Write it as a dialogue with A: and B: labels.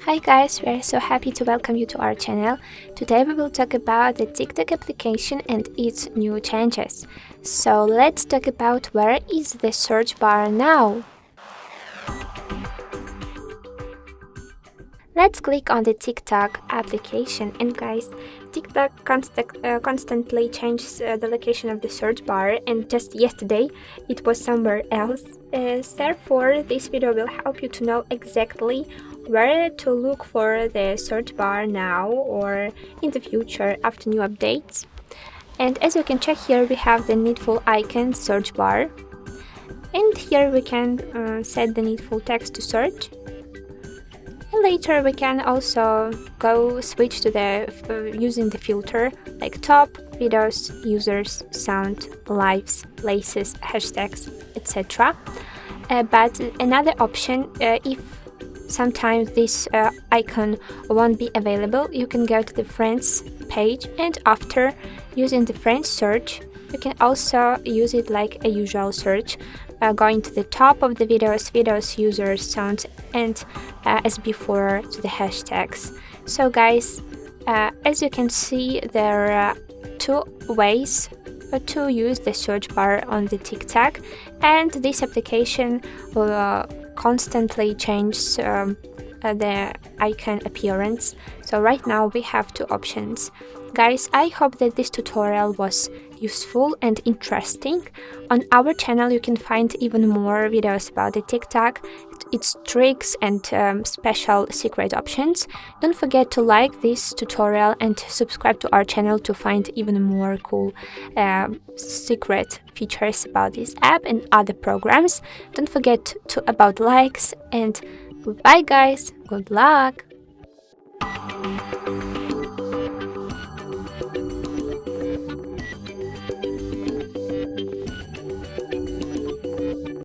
A: Hi guys, we are so happy to welcome you to our channel. Today we will talk about the TikTok application and its new changes. So let's talk about where is the search bar now. Let's click on the TikTok application, and guys, TikTok constantly changes the location of the search bar, and just yesterday it was somewhere else. Therefore, this video will help you to know exactly where to look for the search bar now or in the future after new updates. And as you can check here, we have the needful icon search bar, and here we can set the needful text to search. And later we can also switch to the using the filter like top, videos, users, sound, lives, places, hashtags, etc. But another option, if sometimes this icon won't be available, you can go to the friends page, and after using the friends search, you can also use it like a usual search, going to the top of the videos, users, sounds, and as before to the hashtags. So guys, as you can see, there are two ways to use the search bar on the TikTok, and this application will constantly change the icon appearance. So right now we have two options. Guys, I hope that this tutorial was useful and interesting. On our channel you can find even more videos about the TikTok, its tricks and special secret options. Don't forget to like this tutorial and subscribe to our channel to find even more cool secret features about this app and other programs. Don't forget about likes, and goodbye guys, good luck!